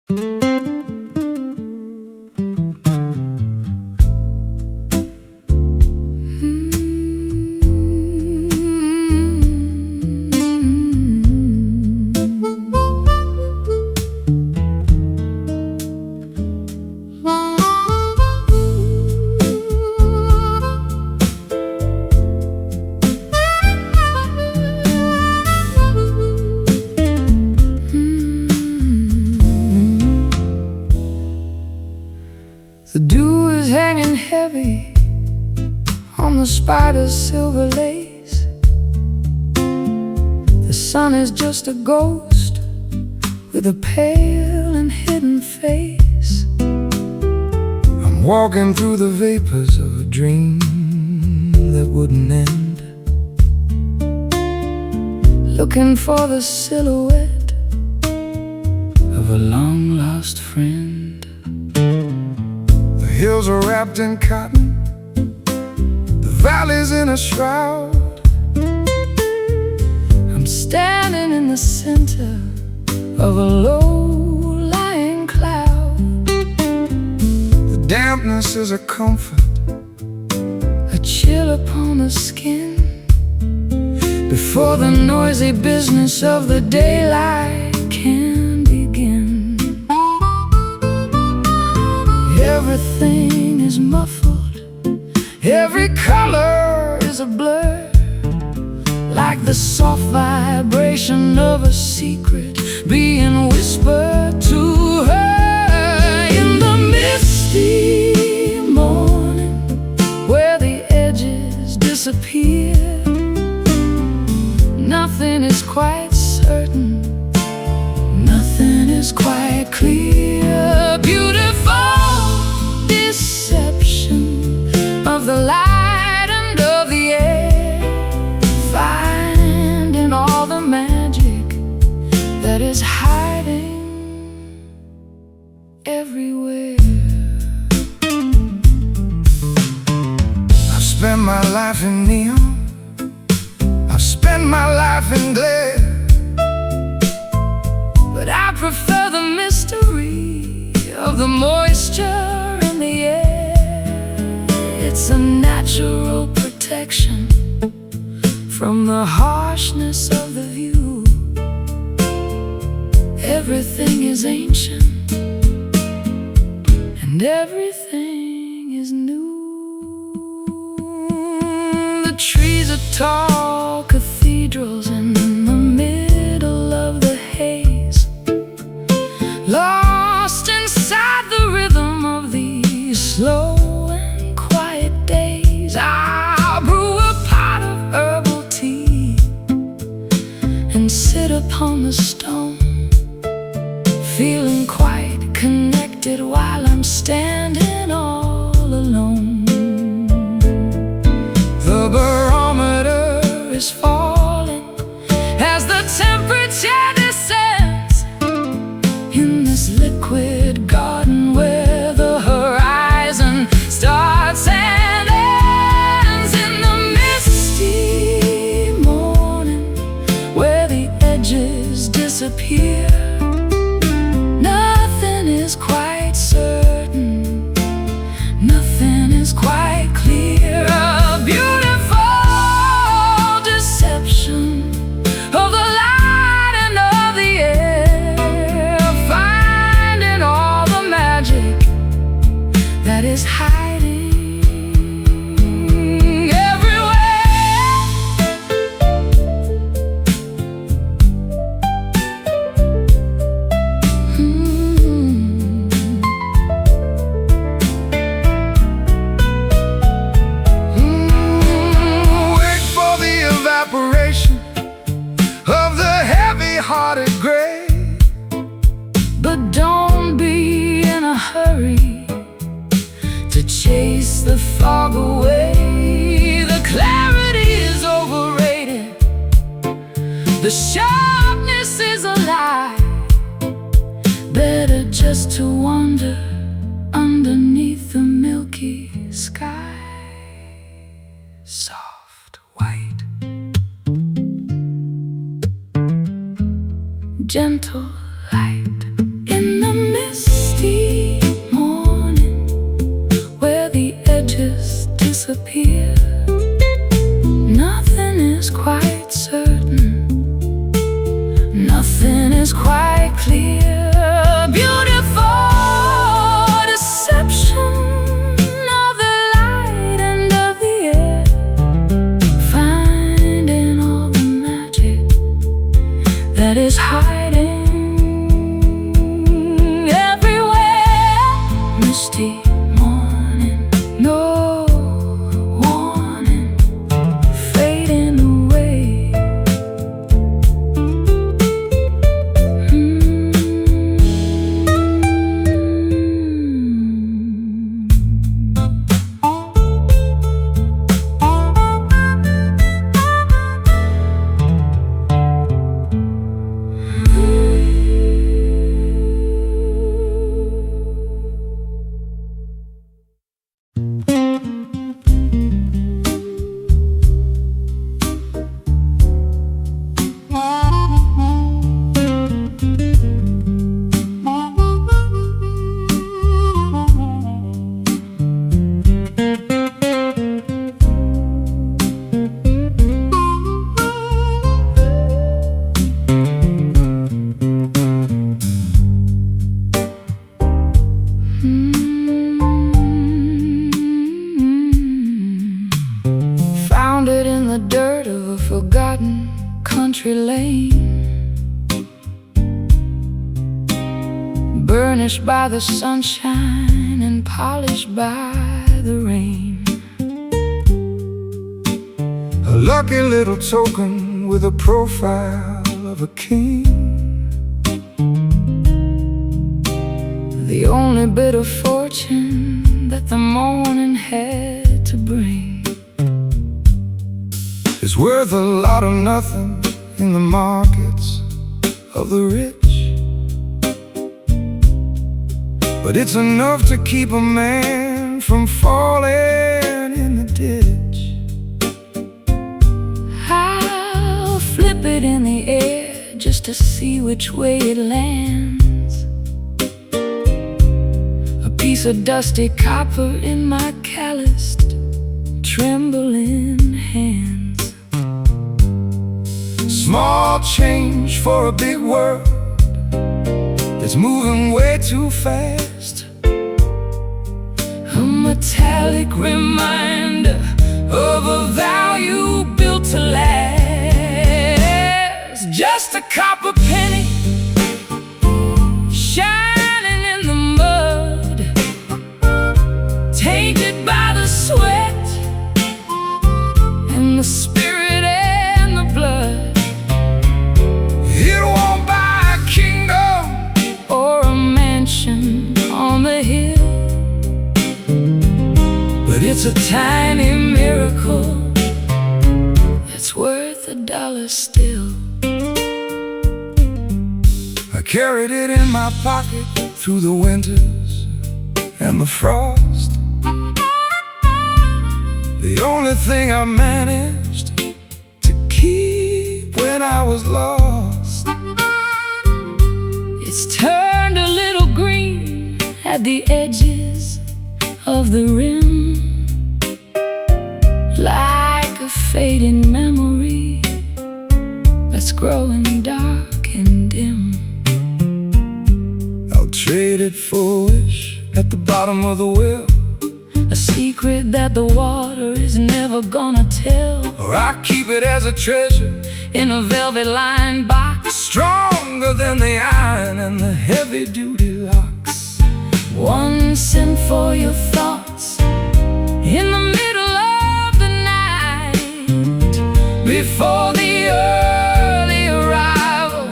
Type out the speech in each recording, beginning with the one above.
The dew is hanging heavy on the spider's silver lace. The sun is just a ghost with a pale and hidden face. I'm walking through the vapors of a dream that wouldn't end, looking for the silhouette of a long-lost friend. The hills are wrapped in cotton, the valley's in a shroud. I'm standing in the center of a low-lying cloud. The dampness is a comfort, a chill upon the skin, before the noisy business of the daylight can begin. Everything is muffled, every color is a blur, like the soft vibration of a secret being whispered to her in the misty morning, where the edges disappear. Nothing is quite certain, nothing is quite clear. Beautiful deception of the light and of the air, finding all the magic that is hiding everywhere. I've spent my life in neon, I've spent my life in glare, but I prefer the mystery of the moisture in the air. It's a natural protection from the harshness of the view. Everything is ancient and everything is new. The trees are tall cathedrals in the middle of the haze, lost inside the rhythm of these slow and quiet days. I'll brew a pot of herbal tea and sit upon the stone, feeling quite connected while I'm standing all alone. The barometer is falling as the temperature descends in this liquid garden where the horizon starts and ends. In the misty morning, where the edges disappear, nothing is quite certain, nothing is quite clear. A beautiful deception of the light and of the air, finding all the magic that is hiding everywhere. Wait for the evaporation of the heavy-hearted gray, but don't be in a hurry to chase the fog away. The clarity is overrated, the sharpness is a lie. Better just to wander underneath the milky sky. Soft white, gentle light in the burnished by the sunshine and polished by the rain. A lucky little token with a profile of a king. The only bit of fortune that the morning had to bring is worth a lot of nothing in the markets of the rich, but it's enough to keep a man from falling in the ditch. I'll flip it in the air just to see which way it lands. A piece of dusty copper in my calloused, trembling hands. Small change for a big world that's moving way too fast. A metallic reminder of a value built to last. Just a copper penny shining in the mud, tainted by the sweat and the spirit and the blood. It won't buy a kingdom or a mansion on the hill, but it's a tiny miracle that's worth $1 still. I carried it in my pocket through the winters and the frost. The only thing I managed to keep when I was lost. It's turned a little green at the edges of the rim, like a fading memory that's growing dark and dim. I'll trade it for a wish at the bottom of the well, a secret that the water is never gonna tell, or I keep it as a treasure in a velvet-lined box, stronger than the iron and the heavy-duty locks. One cent for your thoughts in the middle of the night, before the early arrival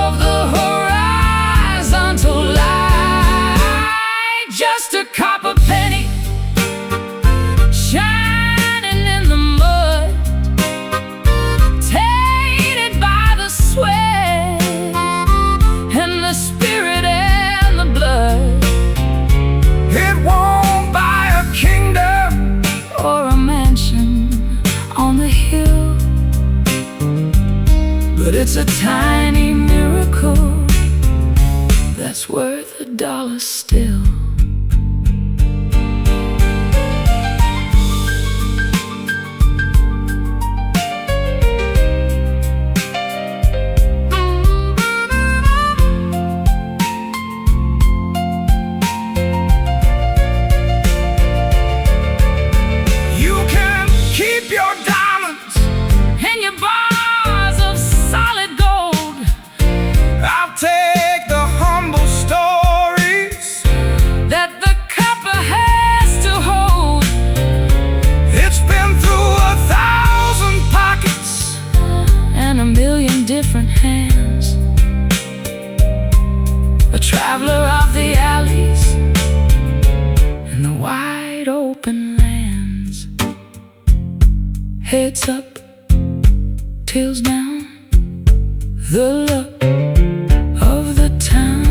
of the horizontal light. Just a copper penny shining in the mud, tainted by the sweat and the spirit and the blood. It won't buy a kingdom or a mansion on the hill, but it's a tiny miracle that's worth $1 still. Take the humble stories that the copper has to hold. It's been through 1,000 pockets and a million different hands. A traveler of the alleys and the wide open lands. Heads up, tails down, the luck of the town.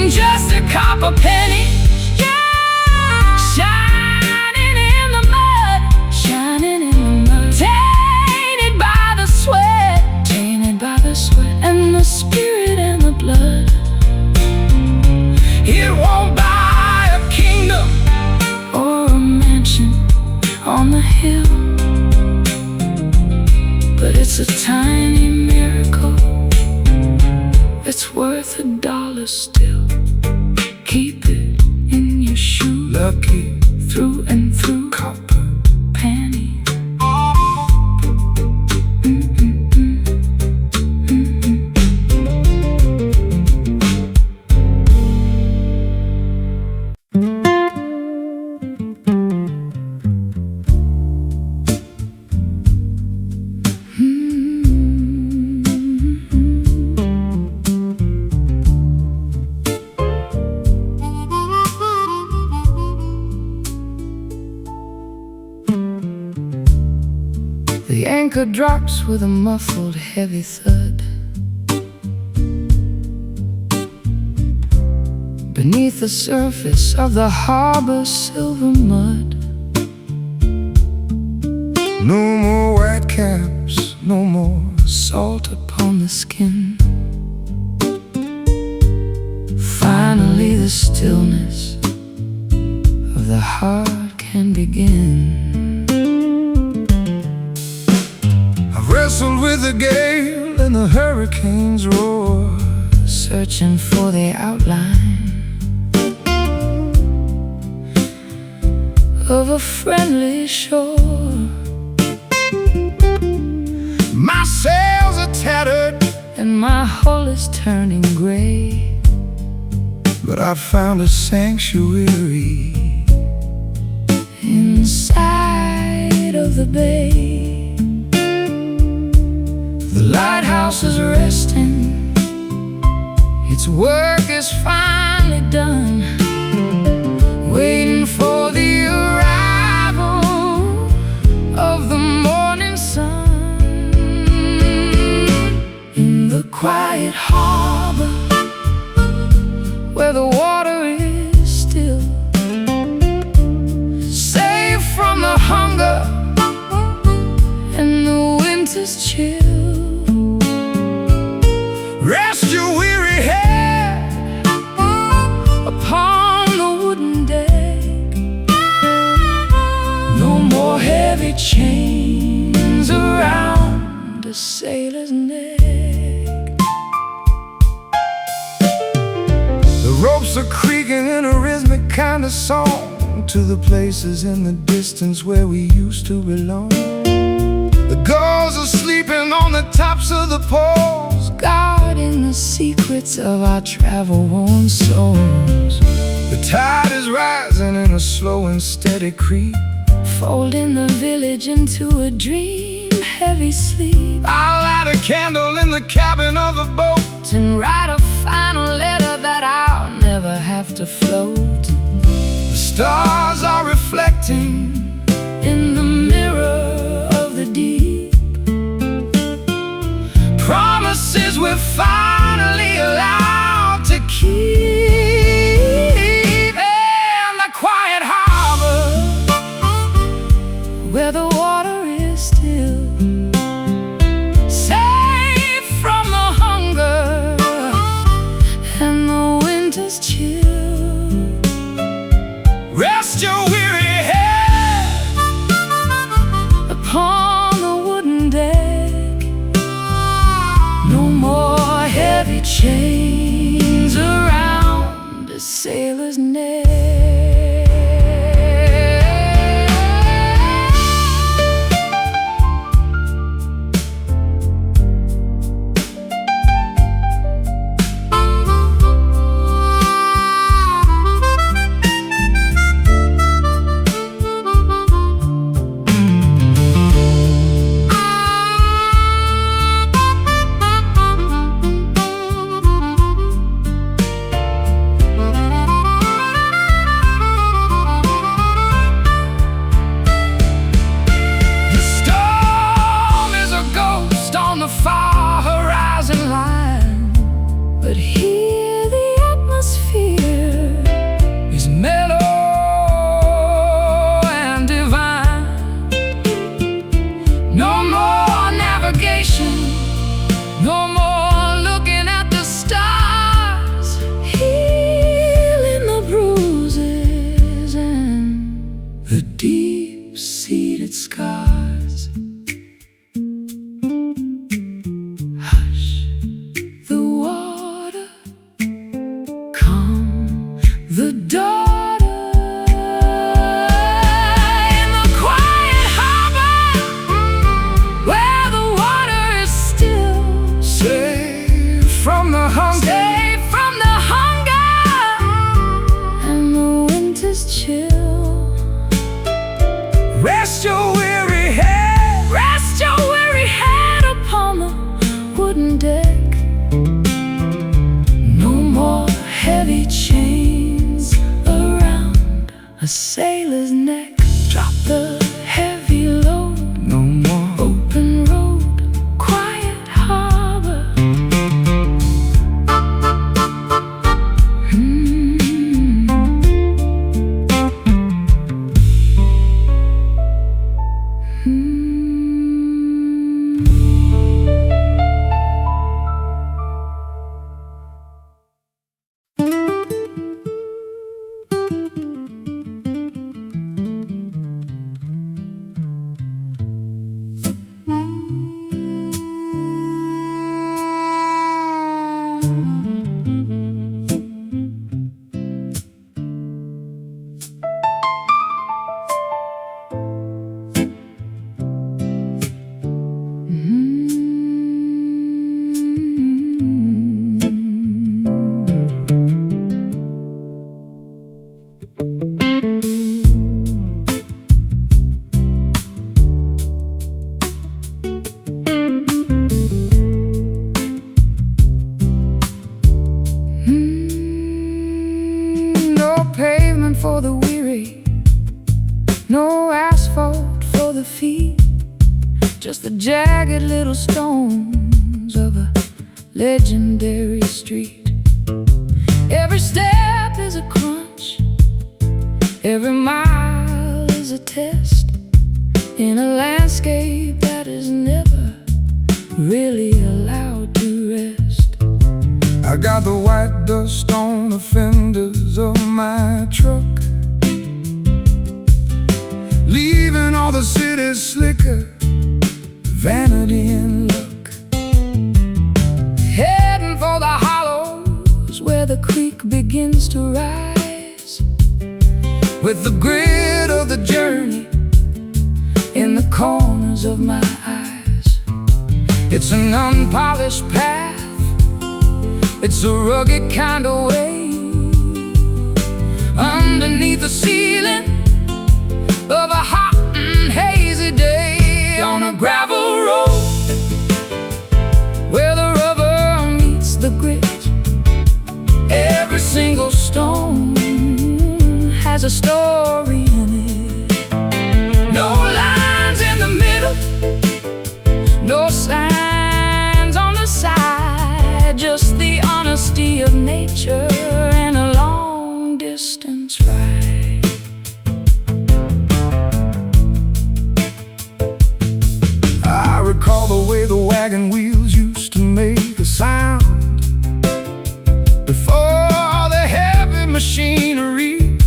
Just a copper penny shining in the mud, shining in the mud, tainted by the sweat, tainted by the sweat and the spirit and the blood. It won't buy a kingdom or a mansion on the hill, but it's a tiny miracle it's worth $1 still. Keep it in your shoe, lucky through and through, copper penny. anchor drops with a muffled, heavy thud. Beneath the surface of the harbor's silver mud. No more white caps, no more salt upon the skin. Finally the stillness of the heart can begin. I've wrestled with the gale and the hurricane's roar, searching for the outline of a friendly shore. My sails are tattered and my hull is turning gray, but I found a sanctuary inside of the bay. The lighthouse is resting, its work is finally done, waiting for the arrival of the morning sun. In the quiet harbor, where the water is still, safe from the hunger and the winter's chill. Rest your weary head upon the wooden deck. No more heavy chains around a sailor's neck. The ropes are creaking in a rhythmic kind of song to the places in the distance where we used to belong. The gulls are sleeping on the tops of the poles, guarding the secrets of our travel-worn souls. The tide is rising in a slow and steady creep, folding the village into a dream, heavy sleep. I'll light a candle in the cabin of a boat and write a final letter that I'll never have to float. The stars are reflecting in the mirror of the deep, promises we're finally allowed to keep. In the quiet harbor, where the water is still, safe from the hunger and the winter's chill. Rest your weary head upon the wooden deck. No more heavy chains around a sailor's neck. Far horizon line, but here the atmosphere is mellow and divine. No more navigation, no more looking at the stars, healing the bruises and the deep-seated scars. The daughter in the quiet harbor, where the water is still, safe from the hunger, and the winter's chill. Rest your weary head upon the wooden deck. No more heavy chains around a sailor's neck. Drop the heavy load. No more open for the weary, no asphalt for the feet, just the jagged little stones of a legendary street. Every step is a crunch, every mile is a test, in a landscape that is never really allowed to rest. I got the white dust on the fenders of my truck, leaving all the city's slicker, vanity and luck. Heading for the hollows where the creek begins to rise, with the grit of the journey in the corners of my eyes. It's an unpolished path, it's a rugged kind of way, underneath the ceiling of a hot and hazy day, on a gravel road where the rubber meets the grit. Every single stone has a story in it. No lines in the middle, no signs on the side, just the honesty of nature and a long distance ride. I recall the way the wagon wheels used to make a sound before the heavy machinery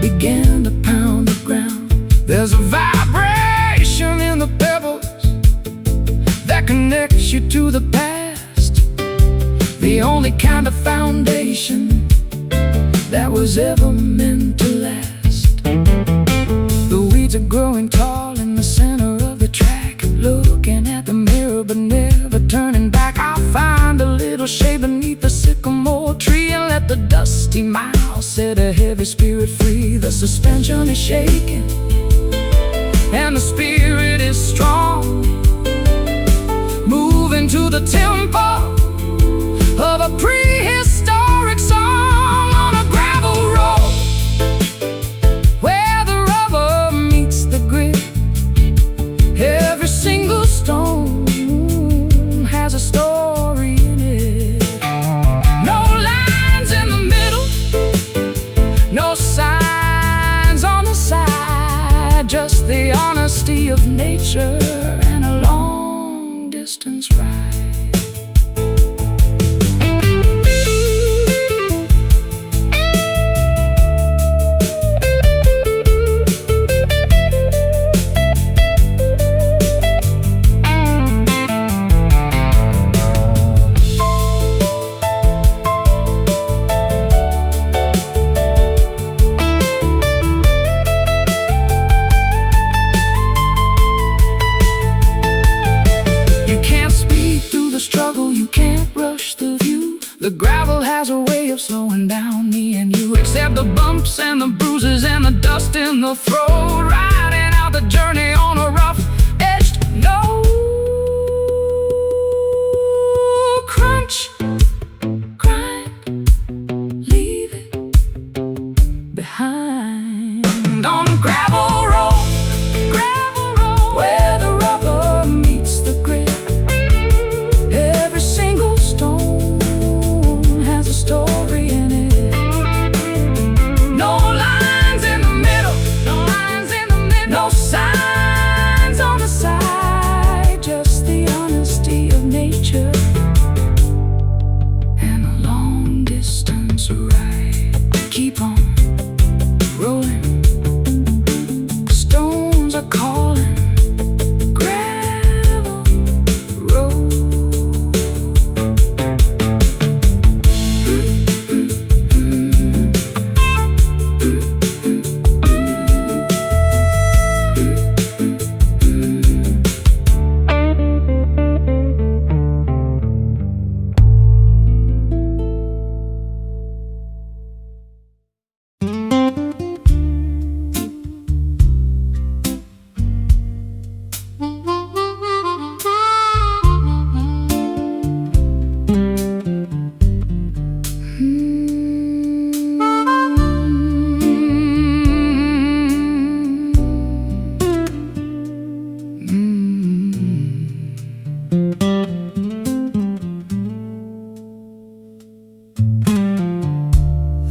began to pound the ground. There's a vibration in the pebbles that connects you to the past, the only kind of foundation that was ever meant to last. The weeds are growing tall in the center of the track, looking at the mirror but never turning back. I'll find a little shade beneath the sycamore tree and let the dusty miles set a heavy spirit free. The suspension is shaking and the spirit is strong, moving to the tempo of a prehistoric song, on a gravel road where the rubber meets the grit. Every single stone has a story in it. No lines in the middle, no signs on the side, just the honesty of nature and a long distance ride. the gravel has a way of slowing down me and you. Accept the bumps and the bruises and the dust in the throat, riding out the journey on a rough-edged note. Crunch, grind, leave it behind on gravel road, where the rubber meets the grit. Every single stone has a story in it. No lines in the middle, no signs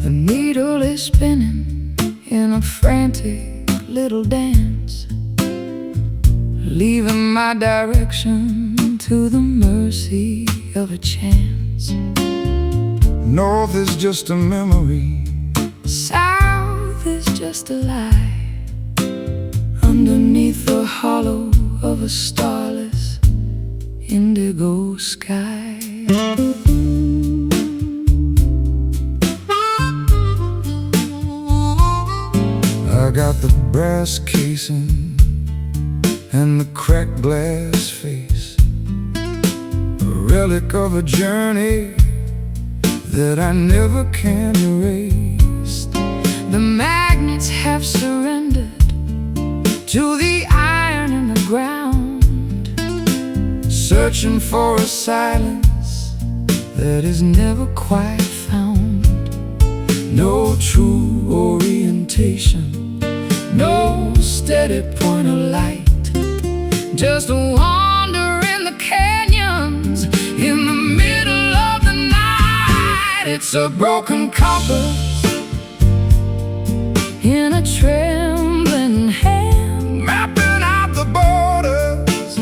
The needle is spinning in a frantic little dance, leaving my direction to the mercy of a chance. North is just a memory, south is just a lie, underneath the hollow of a starless indigo sky. I got the brass casing and the cracked glass face, a relic of a journey that I never can erase. The magnets have surrendered to the iron in the ground, searching for a silence that is never quite found. No true orientation, no steady point of light, just a wander in the canyons in the middle of the night. It's a broken compass in a trembling hand, mapping out the borders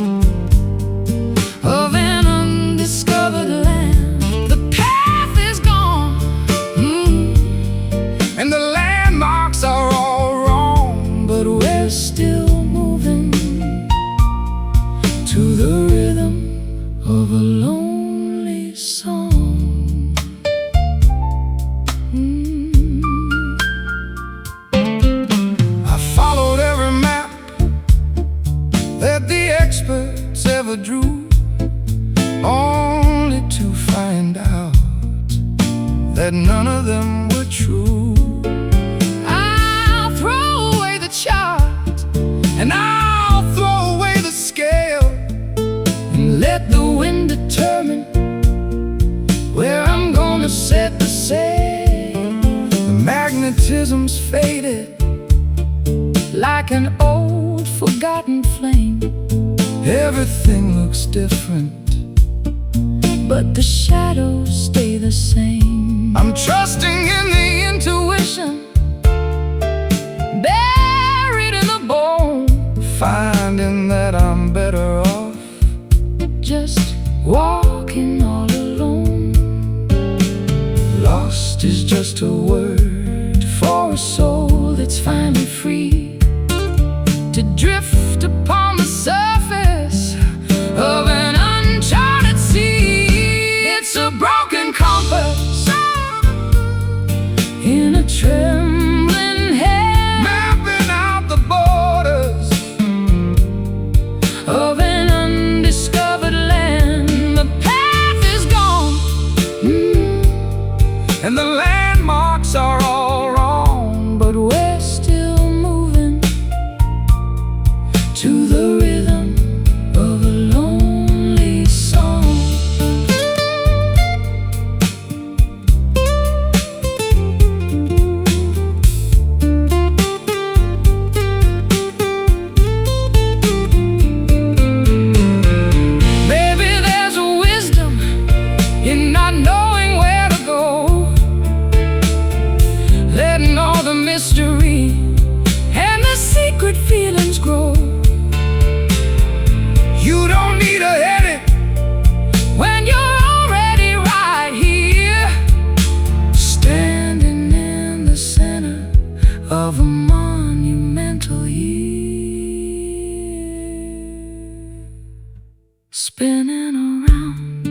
of an undiscovered land. The path is gone, and the landmarks are all wrong, but we're still moving to the rhythm of a lonely song. I followed every map that the experts ever drew, only to find out that none of them were true. I'll throw away the chart, And I'll throw away the scale, and let the wind determine where I'm gonna set the sail. the magnetism's faded Like an old forgotten flame, Everything looks different, but the shadows stay the same. I'm trusting in the Intuition buried in the bone, finding that I'm better off just walking all alone. Lost is just a word For a soul that's finally free to drift upon the surface of an uncharted sea. It's a broken compass in a trembling hand, mapping out the borders of an undiscovered land. The path is gone, and the landmarks are all wrong, but we're still moving to the rhythm of a lonely song. Maybe there's a wisdom in not knowing where to go, letting all the mystery and the secret feelings grow. You don't need a headache When you're already right here, standing in the center of a monumental year, spinning around.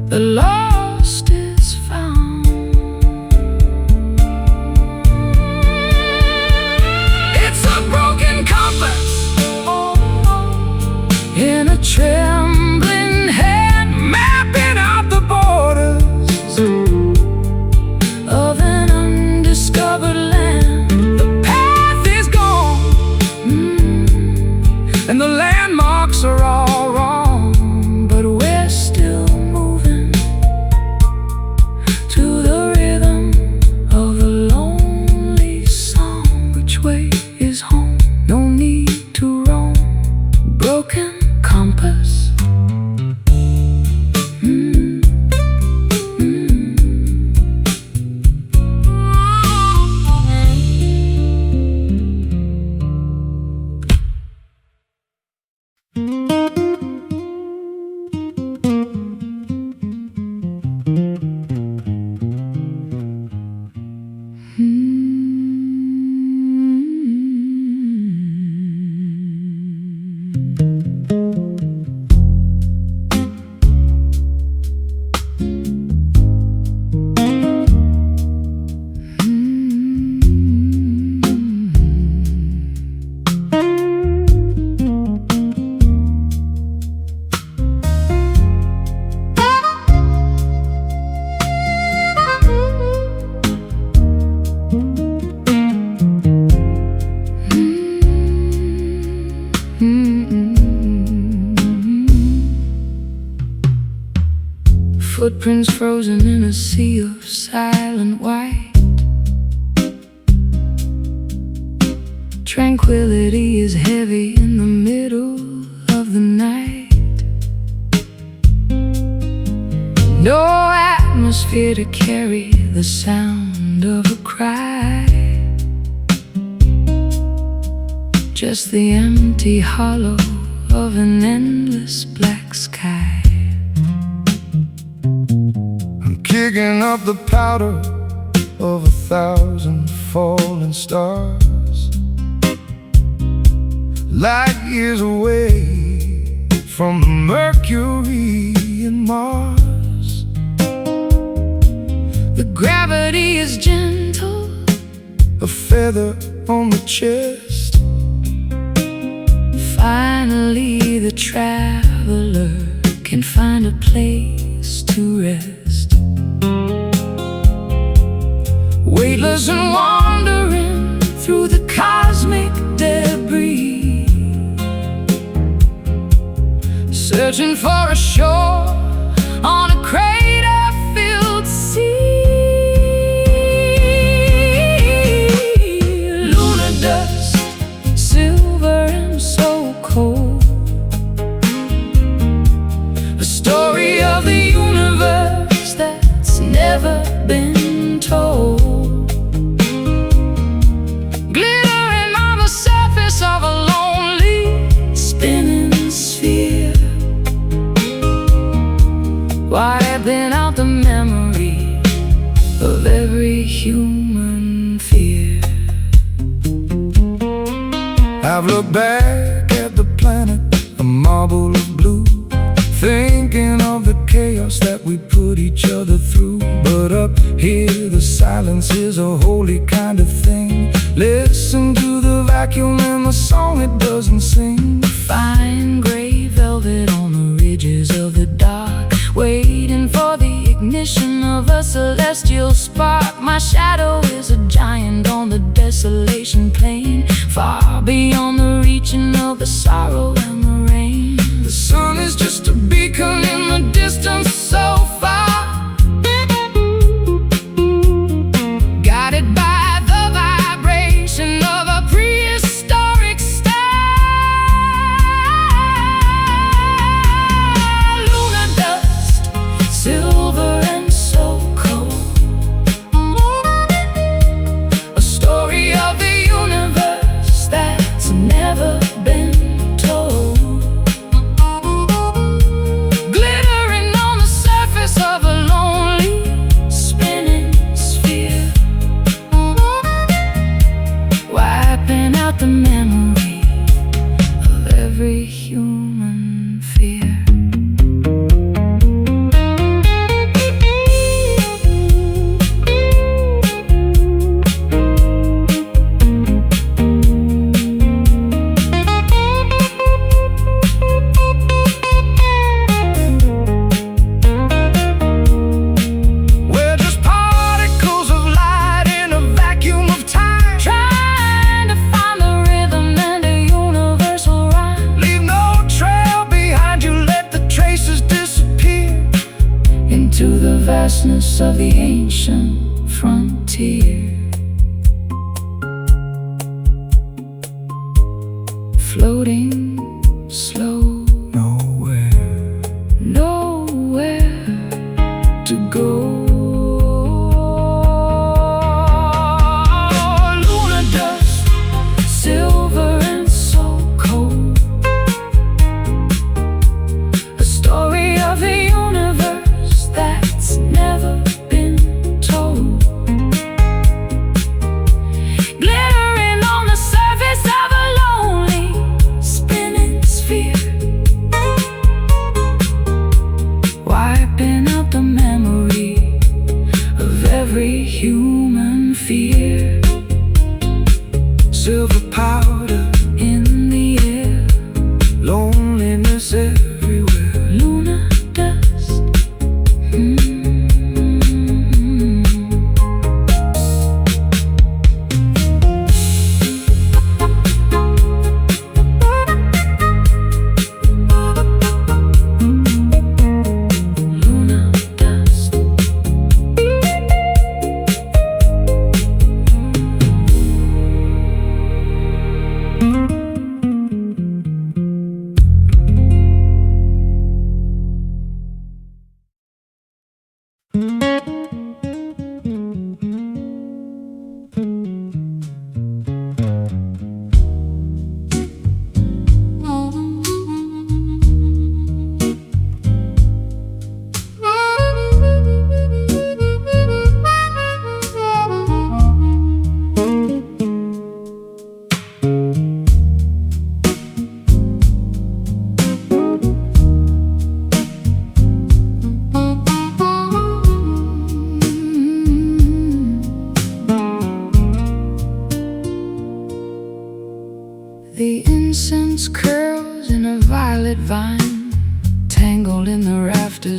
The lost is found. It's a broken compass In a trembling hand, mapping out the borders of an undiscovered land. The path is gone, and the landmarks are all wrong, But we're still moving Footprints frozen in a sea of silent white. Tranquility is heavy in the middle of the night. No atmosphere to carry the sound of a cry. Just the empty hollow of an endless black sky. I'm kicking up the powder of 1,000 falling stars, light years away from the Mercury and Mars. The gravity is gentle, a feather on the chest. Finally the traveler can find a place to rest. Weightless and wandering through the cosmic debris, searching for a shore on a crater-filled sea. Lunar dust, silver and so cold, a story of the universe that's never been told. Glittering on the surface of a lonely spinning sphere, wiping out the memory of every human fear. I've looked back at the planet, a marble of blue, thinking of the chaos that we put each other through. But up here the silence is a holy kind of thing. Listen to the vacuum and the song it doesn't sing. Fine gray velvet on the ridges of the dark, waiting for the ignition of a celestial spark. My shadow is a giant on the desolation plain, far beyond the reaching of the sorrow and the rain. The sun is just a beacon in the distance so far, guided by the vibration of a prehistoric star. Lunar dust, silver and so cold, a story of the universe that's never been told. Glittering on the surface of a lonely spinning sphere, wiping out the memory of every human fear. We're just particles of light in a vacuum of time, trying to find the rhythm and a universal rhyme. Leave no trail behind you, let the traces disappear into the vastness of the ancient frontier. Floating slow, nowhere to go. Lunar dust, silver and so cold, a story of the universe that's never been told. Glittering on the surface of a lonely spinning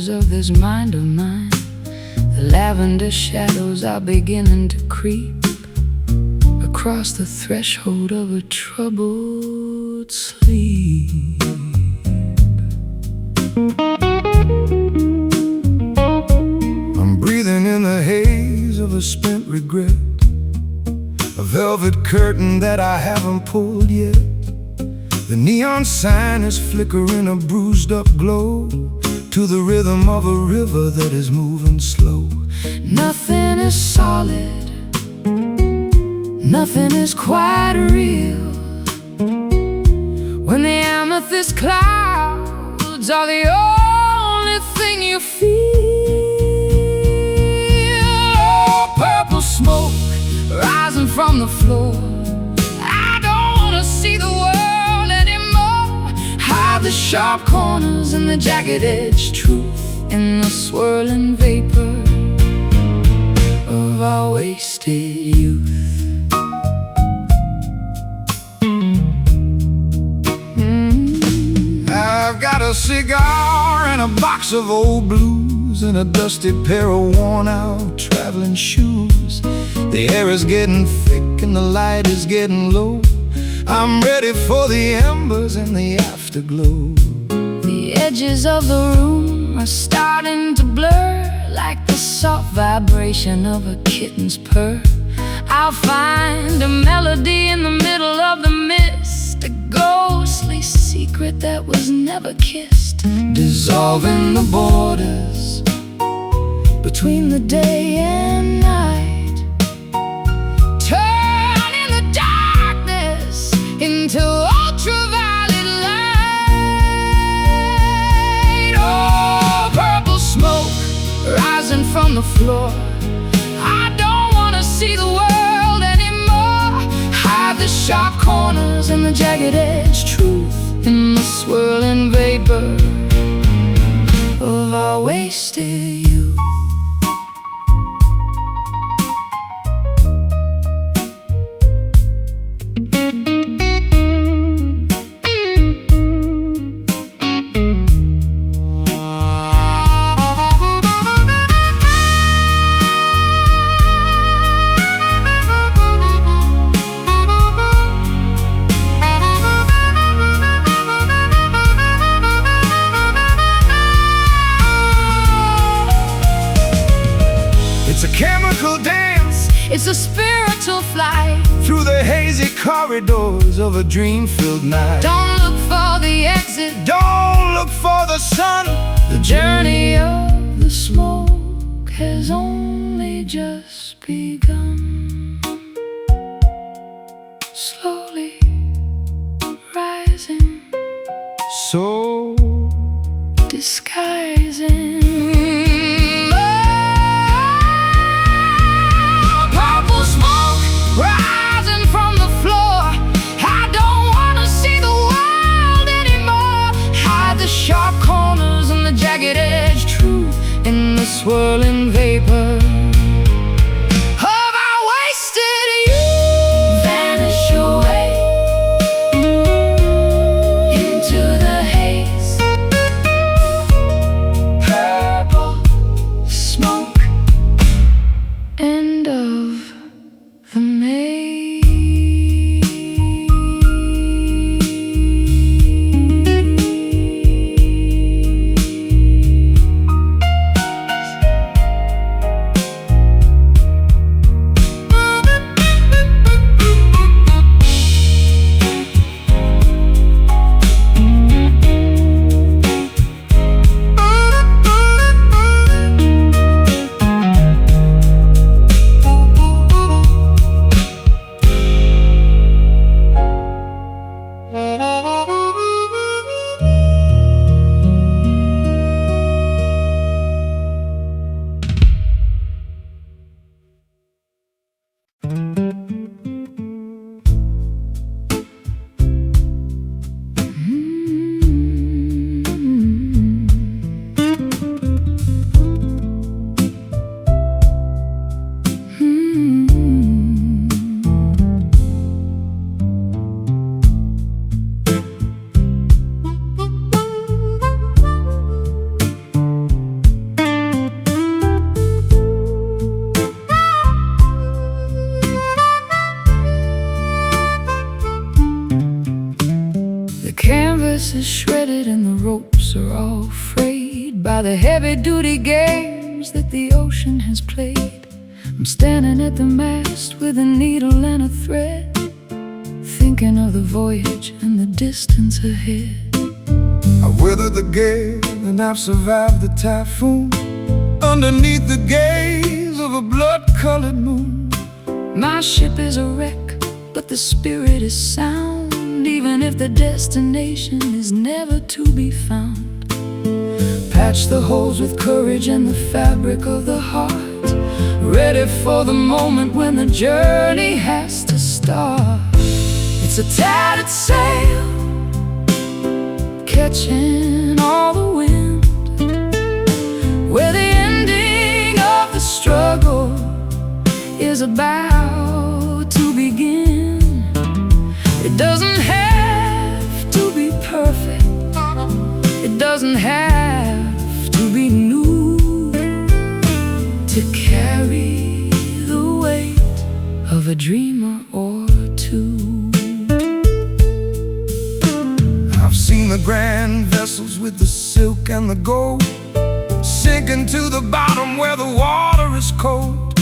corners of this mind of mine. The lavender shadows are beginning to creep across the threshold of a troubled sleep. I'm breathing in the haze of a spent regret, a velvet curtain that I haven't pulled yet. The neon sign is flickering a bruised up glow to the rhythm of a river that is moving slow. Nothing is solid, nothing is quite real, when the amethyst clouds are the only thing you feel. Oh, purple smoke rising from the floor, I don't wanna see the world anymore. Hide the sharp corners and the jagged-edged truth in the swirling vapor of our wasted youth. I've got a cigar and a box of old blues and a dusty pair of worn-out traveling shoes. The air is getting thick and the light is getting low. I'm ready for the embers and the afterglow. The edges of the room are starting to blur, like the soft vibration of a kitten's purr. I'll find a melody in the middle of the mist, a ghostly secret that was never kissed, dissolving the borders between the day and night, turning the darkness into ultraviolet light. Oh, purple smoke rising from the floor, I don't wanna see the world anymore. Hide the sharp corners and the jagged-edged truth in the swirling vapor of our wasted youth. It's a chemical dance, It's a spiritual flight through the hazy corridors of a dream-filled night. Don't look for the exit, Don't look for the sun. the journey of the smoke has only just begun. Slowly rising, So disguising. Purple smoke rising from the floor, I don't wanna see the world anymore. Hide the sharp corners and the jagged-edged truth in the swirling vapor of our wasted youth. Vanish away into the haze. Purple smoke, end of the maze. is shredded and the ropes are all frayed by the heavy-duty games that the ocean has played. I'm standing at the mast with a needle and a thread, thinking of the voyage and the distance ahead. I've weathered the gale and I've survived the typhoon, underneath the gaze of a blood-colored moon. My ship is a wreck, but the spirit is sound, even if the destination is never to be found. Patch the holes with courage and the fabric of the heart, ready for the moment when the journey has to start. It's a tattered sail, catching all the wind, where the ending of the struggle is about to begin. It doesn't have to be perfect, it doesn't have to be new, to carry the weight of a dreamer or two. I've seen the grand vessels with the silk and the gold sinking to the bottom where the water is cold.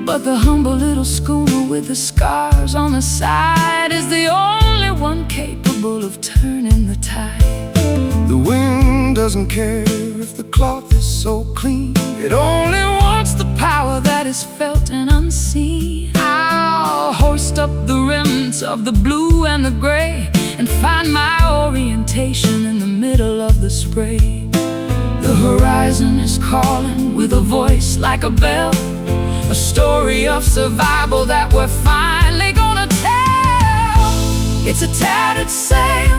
But the humble little schooner with the scars on the side is the only one capable of turning the tide. The wind doesn't care if the cloth is so clean, It only wants the power that is felt and unseen. I'll hoist up the remnants of the blue and the gray and find my orientation in the middle of the spray. The horizon is calling with a voice like a bell, a story of survival that we're finally gonna tell. It's a tattered sail,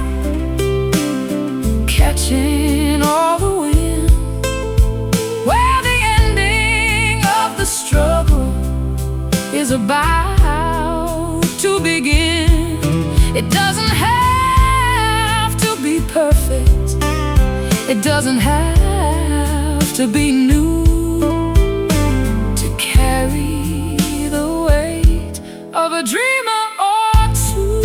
catching all the wind, where the ending of the struggle is about to begin. It doesn't have to be perfect, it doesn't have to be new, to carry the weight of a dreamer or two.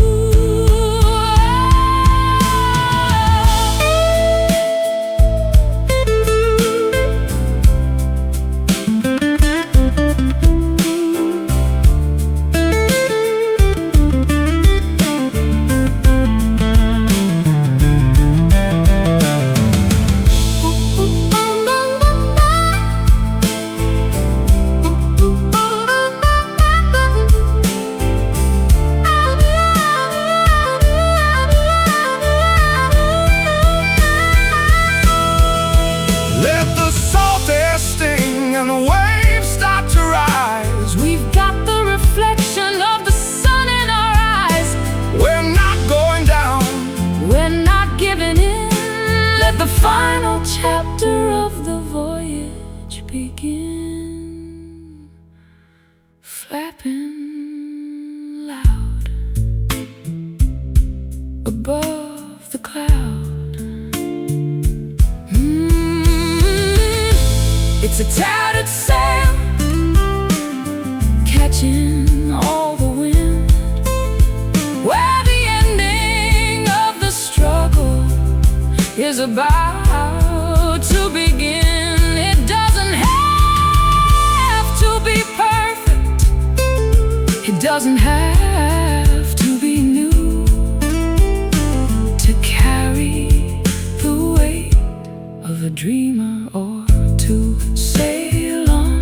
Final chapter of the voyage begin, flapping loud above the cloud. It's a tattered sail, catching all the wind, where the ending of the struggle is about to begin. It doesn't have to be perfect, it doesn't have to be new, to carry the weight of a dreamer or to sail on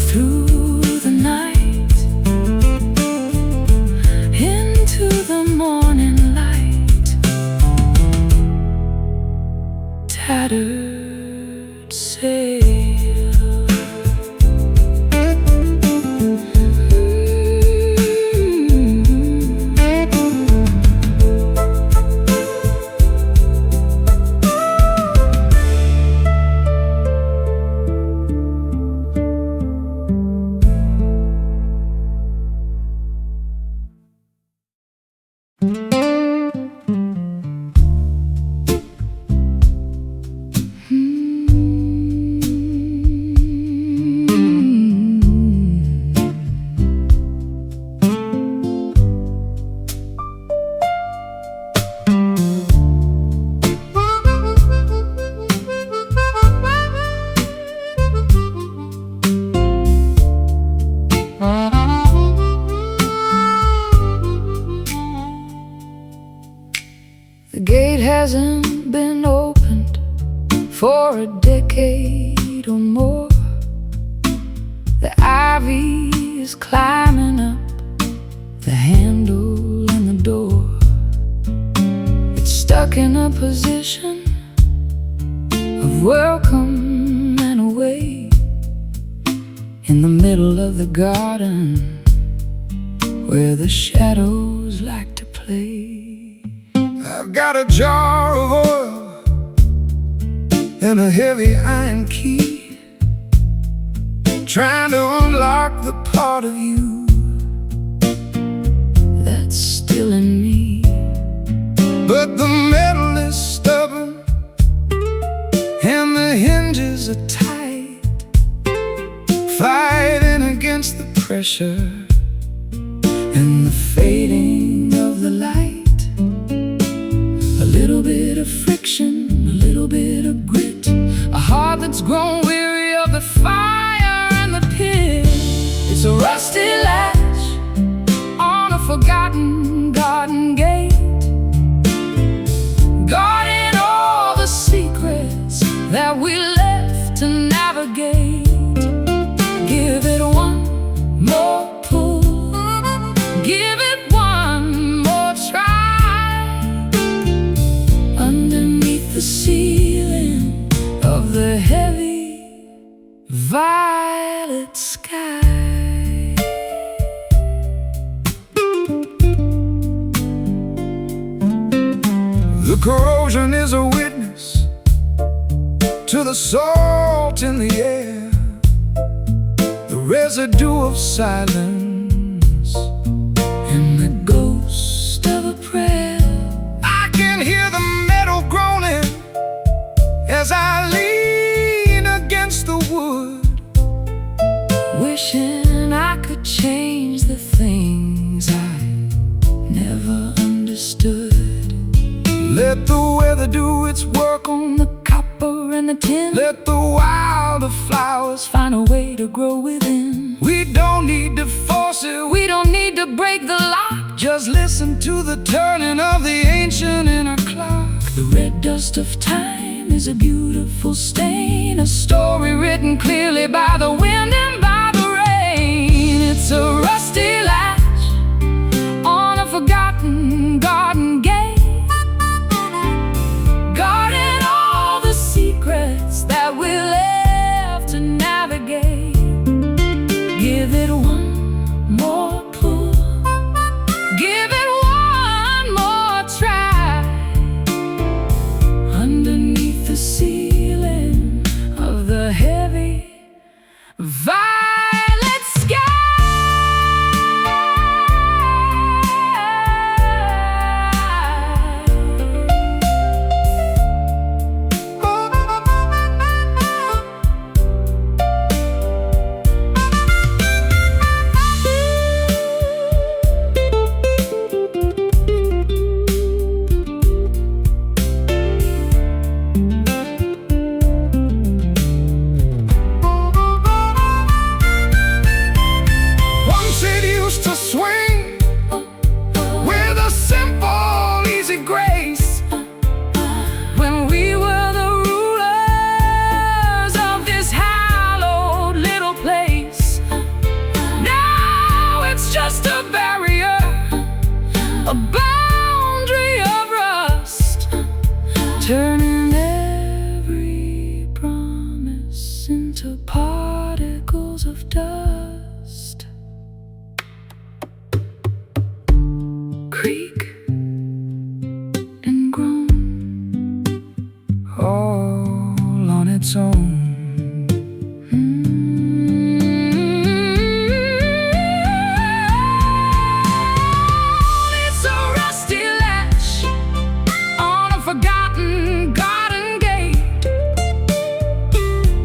through the night into the morning light. Tattered sail. hasn't been opened for a decade or more. The ivy is climbing up the handle and the door. It's stuck in a position of welcome and away in the middle of the garden where the shadows like to play. I've got a jar of oil and a heavy iron key, trying to unlock the part of you that's still in me. But the metal is stubborn and the hinges are tight, fighting against the pressure and the fading of the light. A little bit of friction, a little bit of grit, A heart that's grown weary of the fire and the pit. It's a rusty latch on a forgotten garden gate, guarding all the secrets that we left to navigate. Give it one more pull, give it one more try, underneath the ceiling of the heavy violet sky. The corrosion is a witness to the salt in the air, the residue of silence And the ghost of a prayer. I can hear the metal groaning as I lean against the wood, Wishing I could change the things I never understood. let the weather do its work On the copper and the tin, let the wilder flowers find a way to grow within. We don't need to force it, We don't need to break the lock, just listen to the turning of the ancient inner clock. the red dust of time is a beautiful stain, a story written clearly by the wind and by the rain. It's a rusty latch on a forgotten garden gate, guarding all the secrets that we left to navigate. Give it one more pull, give it one more try, underneath the ceiling of the heavy violet sky. Once it used to swing with a simple, easy grace, When we were the rulers of this hallowed little place. Now it's just a barrier, a boundary of rust, turning every promise into particles of dust. Creak and groan, all on its own. It's a rusty latch on a forgotten garden gate,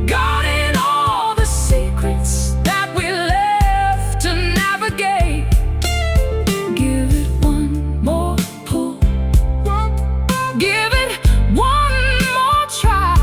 guarding all the secrets that we left to navigate. Give it one more pull, give it one more try,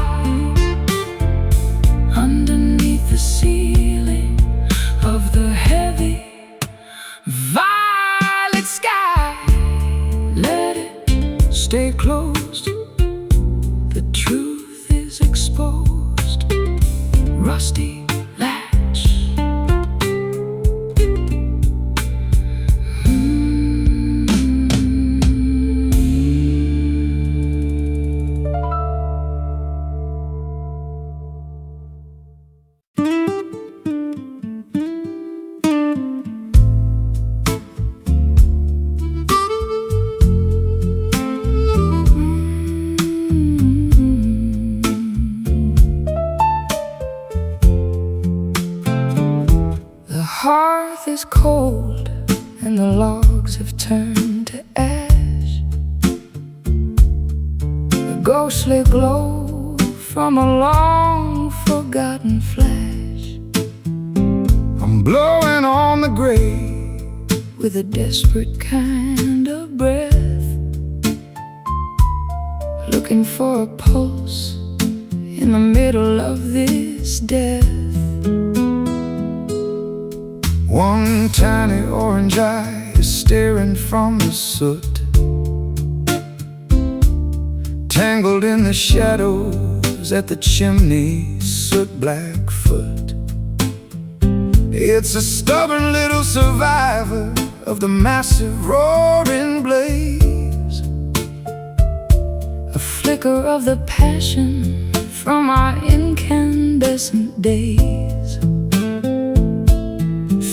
rusty latch. The hearth is cold and the logs have turned to ash. The ghostly glow from a long forgotten flash. I'm blowing on the grave with a desperate kind of breath, looking for a pulse in the middle of this death. One tiny orange eye is staring from the soot, tangled in the shadows at the chimney, soot-black foot. It's a stubborn little survivor of the massive roaring blaze, a flicker of the passion from our incandescent days,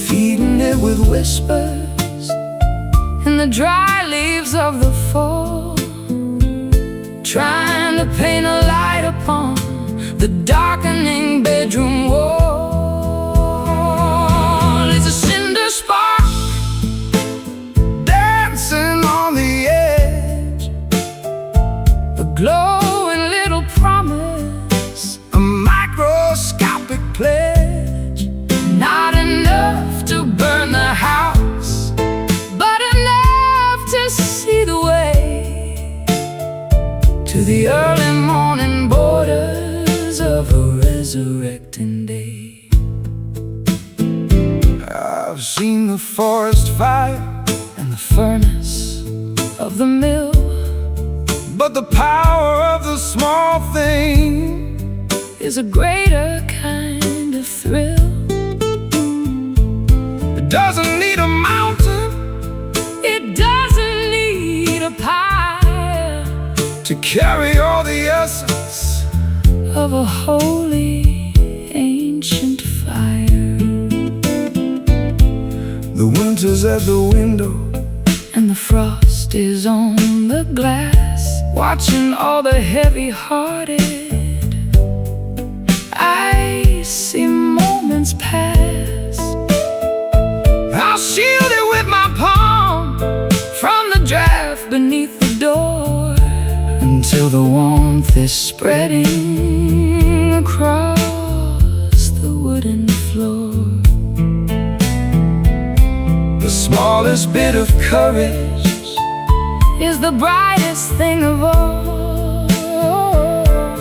feeding it with whispers in the dry leaves of the fall, trying to paint a light upon the darkening bedroom wall. It's a cinder spark dancing on the edge, a glowing little promise, a microscopic pledge. not enough to burn the house, but enough to see the way to the early morning borders of a resurrecting day. I've seen the forest fire And the furnace of the mill, but the power of the small thing is a greater kind of thrill. it doesn't need a mountain It doesn't need a pyre to carry all the essence. of a holy ancient fire. The winter's at the window, And the frost is on the glass, watching all the heavy-hearted icy moments pass. I'll shield it with my palm From the draft beneath the door, until the warmth is spreading across the wooden floor. the smallest bit of courage Is the brightest thing of all,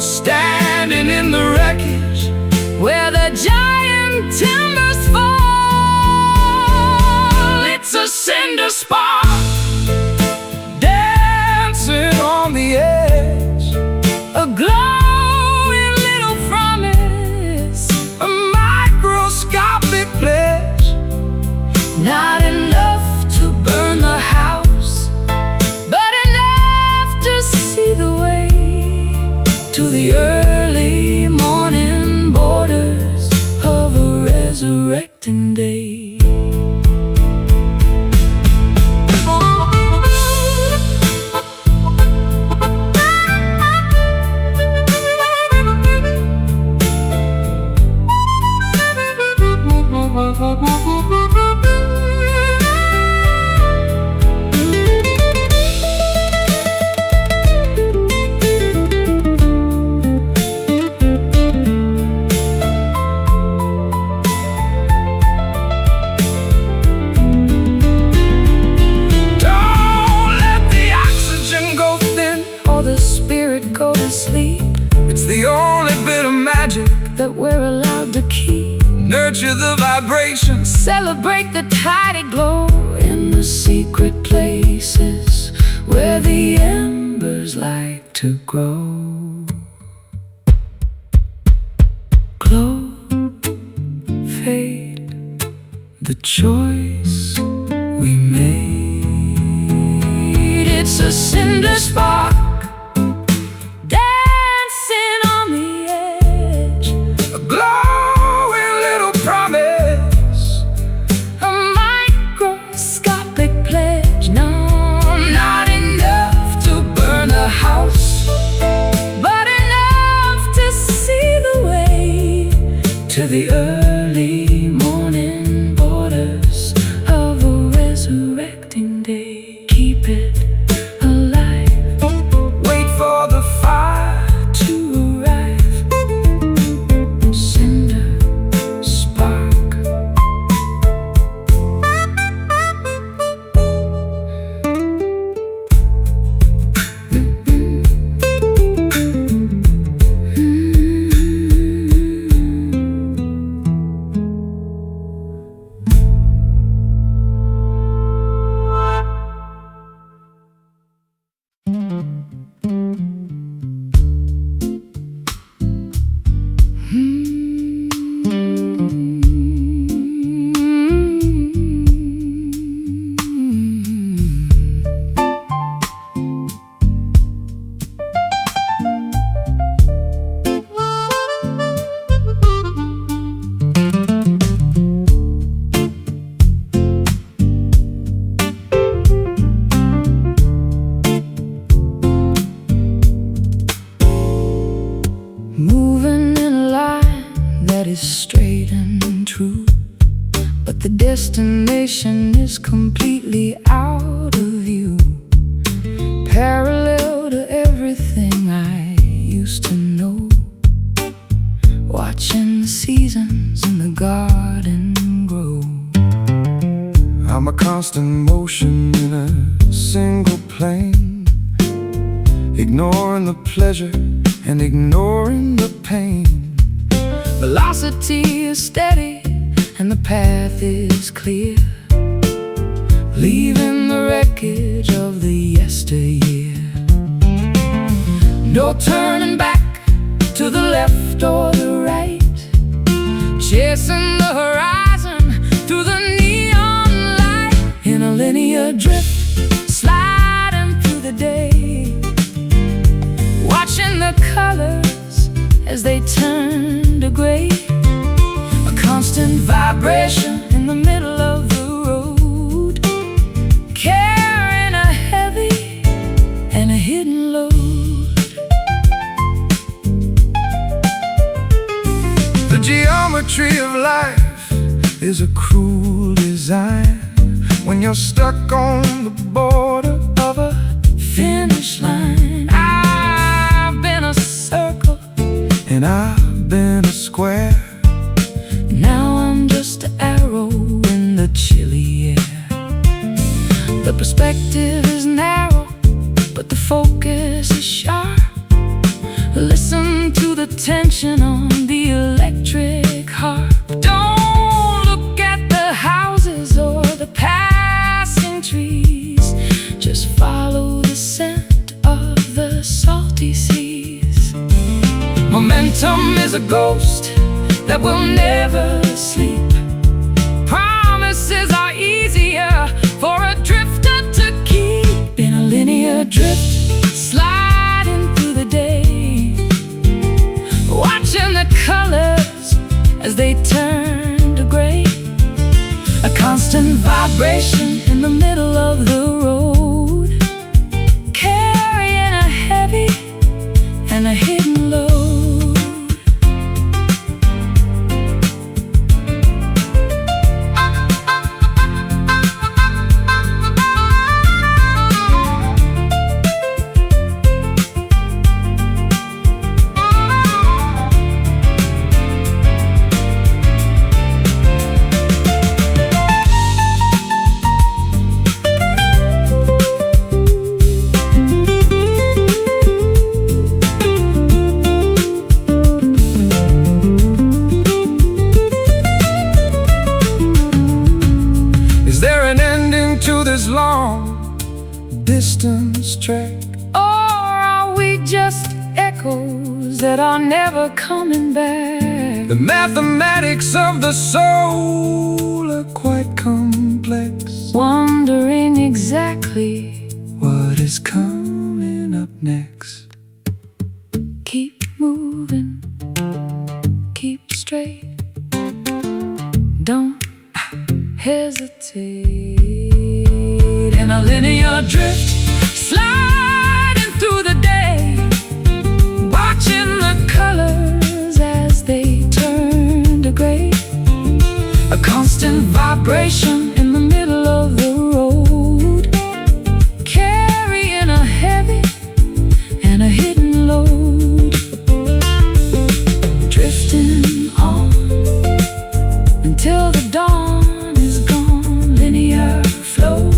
standing in the wreckage where the giant timbers fall. It's a cinder spark dancing on the edge, a glowing little promise, a microscopic pledge. not enough to burn the house, but enough to see the way to the early morning borders of a resurrecting day. That we're allowed to keep. Nurture the vibrations, Celebrate the tidy glow in the secret places where the embers like to grow. Glow. the choice we made. It's a cinder spark dancing on the edge, a glowing little promise, a microscopic pledge. No, not enough to burn a house, but enough to see the way to the early morning borders of a resurrecting day. Keep it alive, wait for the fire to arrive. Cinder spark. Moving in a line that is straight and true, but the destination is completely out of view, parallel to everything I used to know. Watching the seasons in the garden grow. I'm a constant motion in a single plane, ignoring the pleasure and ignoring the pain. Velocity is steady and the path is clear, leaving the wreckage of the yesteryear. No turning back to the left or the right, chasing the horizon through the neon light. In a linear drift, sliding through the day, watching the colors as they turn to gray. A constant vibration in the middle of the road, carrying a heavy and a hidden load. The geometry of life is a cruel design when you're stuck on the border Of a finish line. I've been a circle and I've been a square. now I'm just an arrow in the chilly air. The perspective is narrow, but the focus is sharp. Listen to the tension on the electric harp. Don't look at the houses or the passing trees, just follow the scent of the salty seas. Momentum is a ghost that will never sleep. Promises are easier for a drifter to keep. In a linear drift, sliding through the day, watching the colors as they turn to gray. A constant vibration in the middle of the road, carrying a heavy and a hidden load. this long distance trek? Or are we just echoes that are never coming back? The mathematics of the soul are quite exactly what is coming up next. keep moving, keep straight, don't hesitate. In a linear drift, sliding through the day, watching the colors as they turn to gray. A constant vibration in the middle of the road, carrying a heavy and a hidden load. Drifting on until the dawn is gone. Linear flow.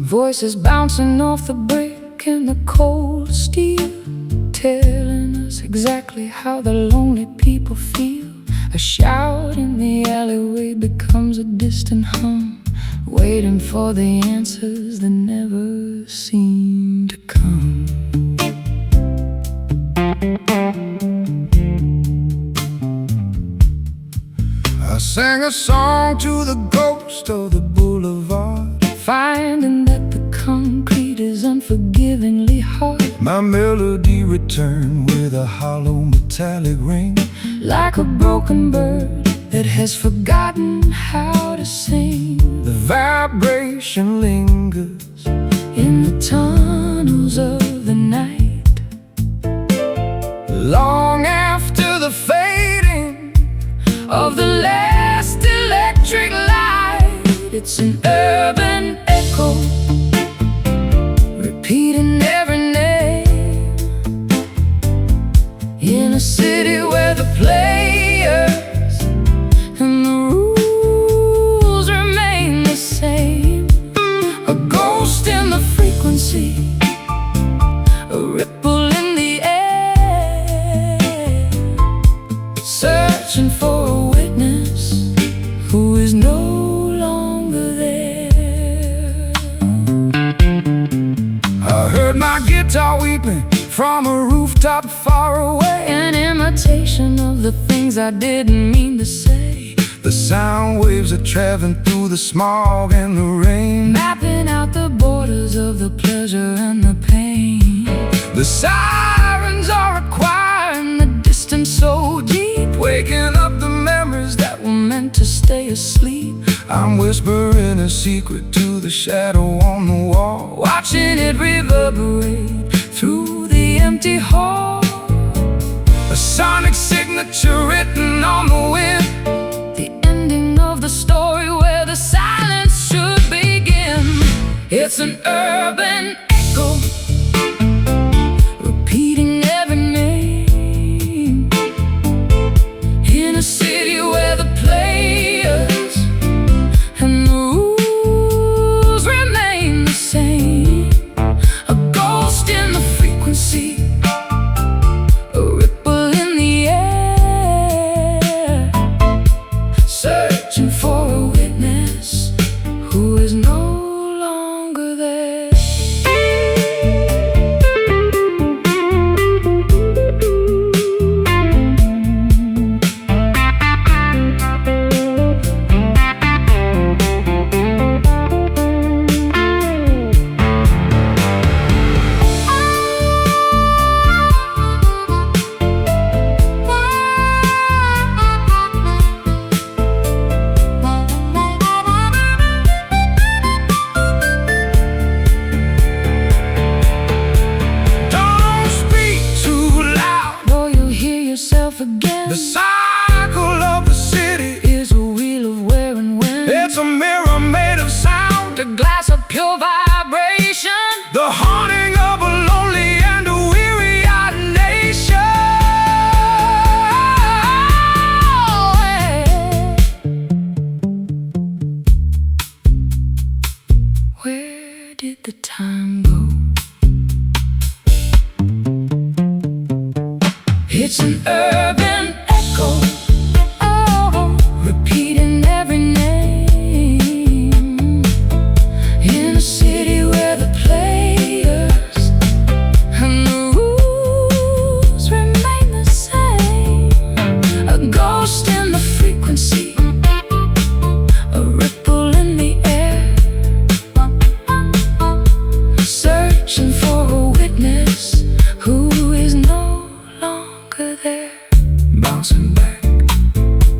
Voices bouncing off the brick in the cold steel, telling us exactly how the lonely people feel. A shout in the alleyway becomes a distant hum, waiting for the answers that never seem to come. I sang a song to the ghost of the boulevard, finding that the concrete is unforgivingly hard. my melody returned with a hollow metallic ring, Like a broken bird that has forgotten how to sing. the vibration lingers In the tunnels of the night, long after the fading of the last electric light. It's an urban echo, repeating every name. In a city where the players and the rules remain the same. A ghost in the frequency, a ripple in the air, searching for a witness who is no longer there. I heard my guitar weeping from a rooftop far away, An imitation of the things I didn't mean to say, the sound waves are traveling through the smog and the rain, mapping out the borders of the pleasure and the pain. the sirens are acquiring the distance so deep, Waking up the memories that were meant to stay asleep. I'm whispering a secret to the shadow on the wall, Watching it reverberate through the empty hall. a sonic signature written on the wind, The ending of the story where the silence should begin. It's an urban echo, repeating every name. In a city where the players and the rules remain the same. A ghost in the frequency, a ripple in the air, searching for a witness who is no longer there. don't speak too loud, Or you'll hear yourself again. the silence the time go. It's an urban echo, oh, repeating every name, in a city where the players and the rules remain the same. A ghost in the frequency, a ripple in the air, searching for a witness who is no longer there. Bouncing back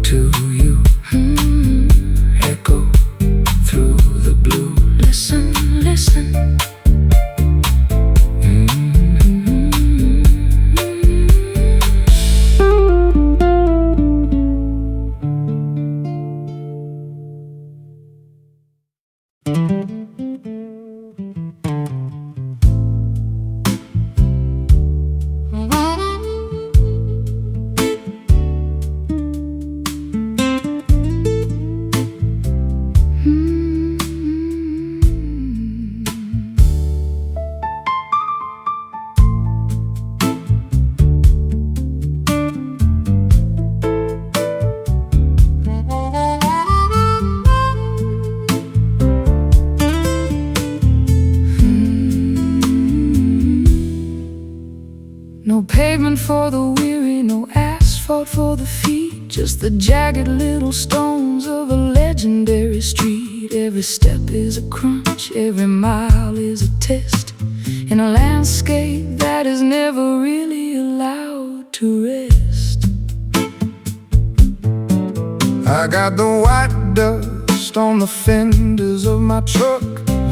to you, echo through the blue. Listen, listen. No pavement for the weary, no asphalt for the feet, just the jagged little stones of a legendary street. Every step is a crunch, every mile is a test, in a landscape that is never really allowed to rest. I got the white dust on the fenders of my truck,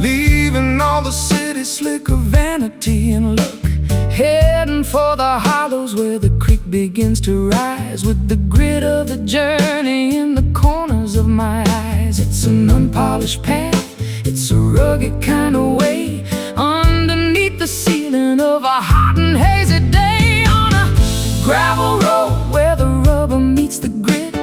leaving all the city slick of vanity and luck. Heading for the hollows where the creek begins to rise, with the grit of the journey in the corners of my eyes. It's an unpolished path, it's a rugged kind of way, underneath the ceiling of a hot and hazy day. On a gravel road where the rubber meets the grit,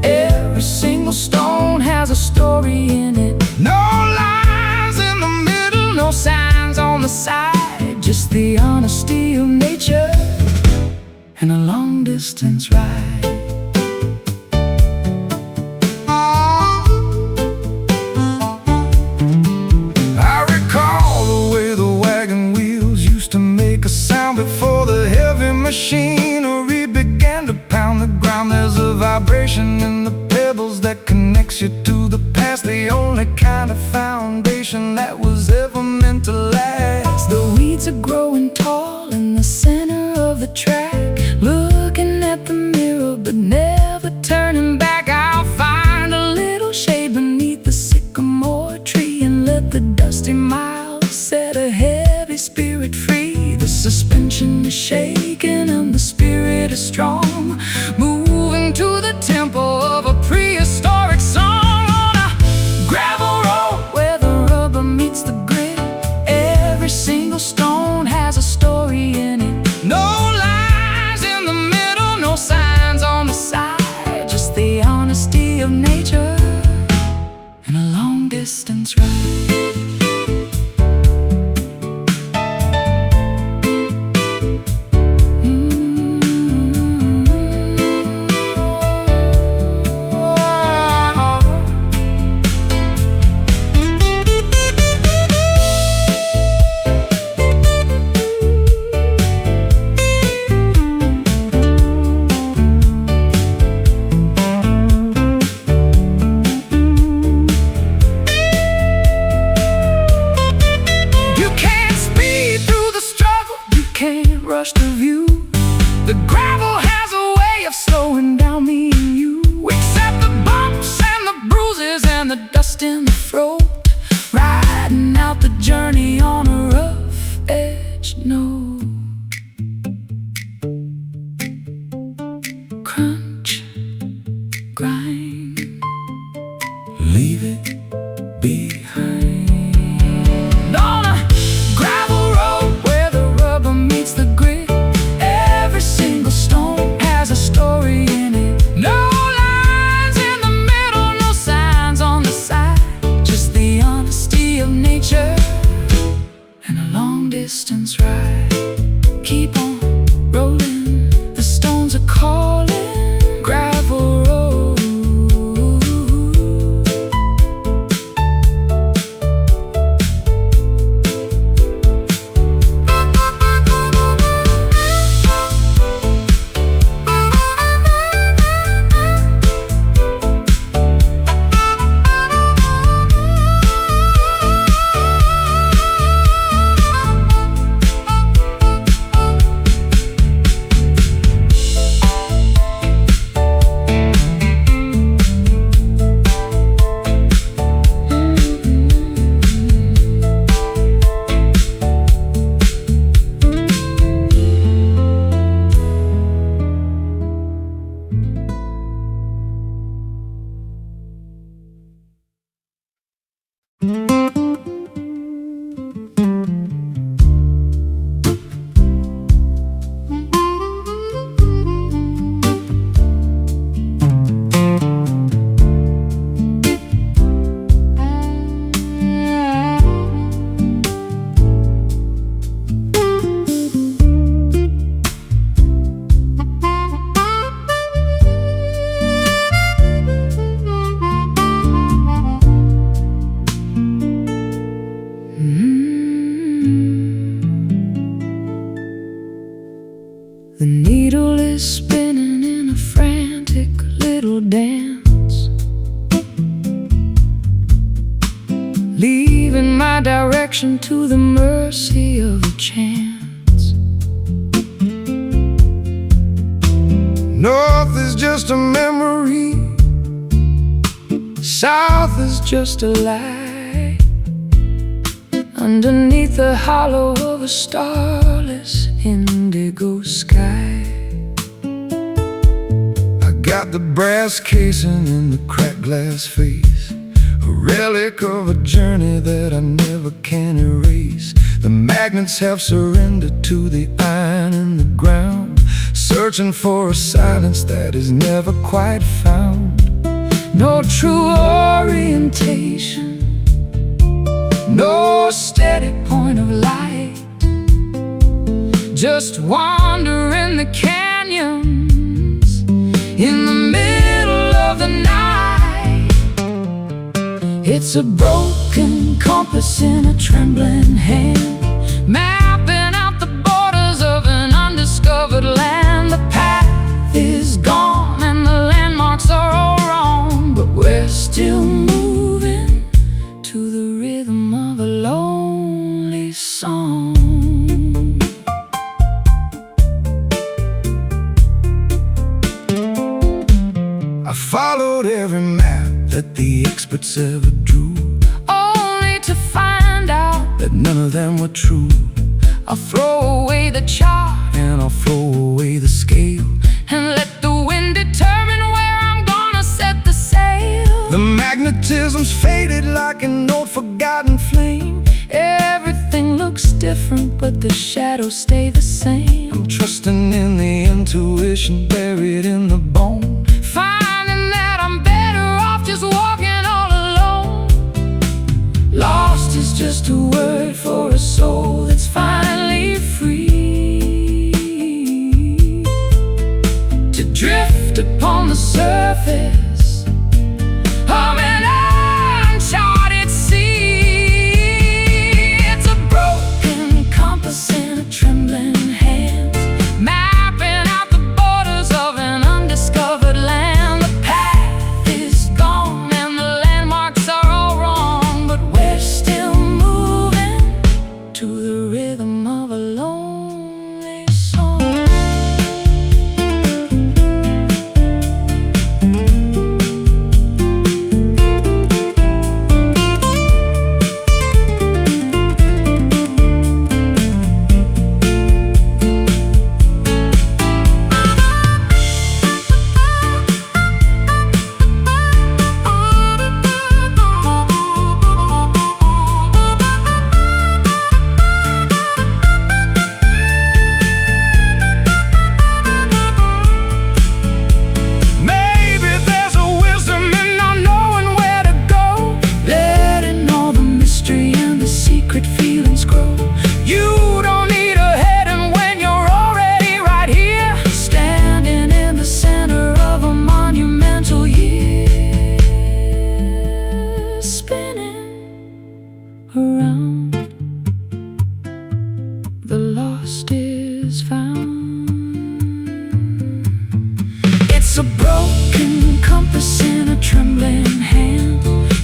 every single stone has a story in it. No lines in the middle, no signs on the side, just the honesty of nature and a long-distance ride. I recall the way the wagon wheels used to make a sound before the heavy machinery began to pound the ground. There's a vibration in the pebbles that connects you to the past, the only kind of foundation that was ever meant to last. The weeds are growing tall in the center of the track, looking at the mirror but never turning back. I'll find a little shade beneath the sycamore tree and let the dusty miles set a heavy spirit free. The suspension is shaking and the spirit is strong, moving to the tempo of a prehistoric song. On a gravel road where the rubber meets the grit, every single stone has a story in it. No lines in the middle, no signs on the side, just the honesty of nature and a long-distance ride. distance ride. Keep on rolling, the stones are calling. Gravel road. The needle is spinning in a frantic little dance, leaving my direction to the mercy of a chance. North is just a memory, south is just a lie. Underneath the hollow of a starless indigo sky, I got the brass casing in the cracked glass face, a relic of a journey that I never can erase. The magnets have surrendered to the iron in the ground, searching for a silence that is never quite found. No true orientation, no steady point of light, just wandering the canyons in the middle of the night. It's a broken compass in a trembling hand, mapping out the borders of an undiscovered land. The path is gone and the landmarks are all wrong, but we're still moving to the rhythm of a lonely song. I followed every map that the experts ever drew, only to find out that none of them were true. I'll throw away the chart and I'll throw away the scale, and let the wind determine where I'm gonna set the sail. The magnetism's faded like an old forgotten flame. Everything looks different, but the shadows stay the same. I'm trusting in the intuition buried in the bone, finding that I'm better off just walking all alone. Lost is just a word for a soul that's finally free to drift upon the surface of an uncharted sea. It's a broken compass in a trembling hand, mapping out the borders of an undiscovered land. The path is gone and the landmarks are all wrong, but we're still moving to the rhythm of a lonely song. lost is found. It's a broken compass in a trembling hand,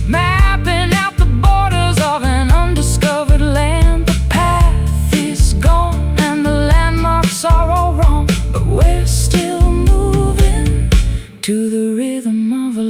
mapping out the borders of an undiscovered land. The path is gone and the landmarks are all wrong, but we're still moving to the rhythm of a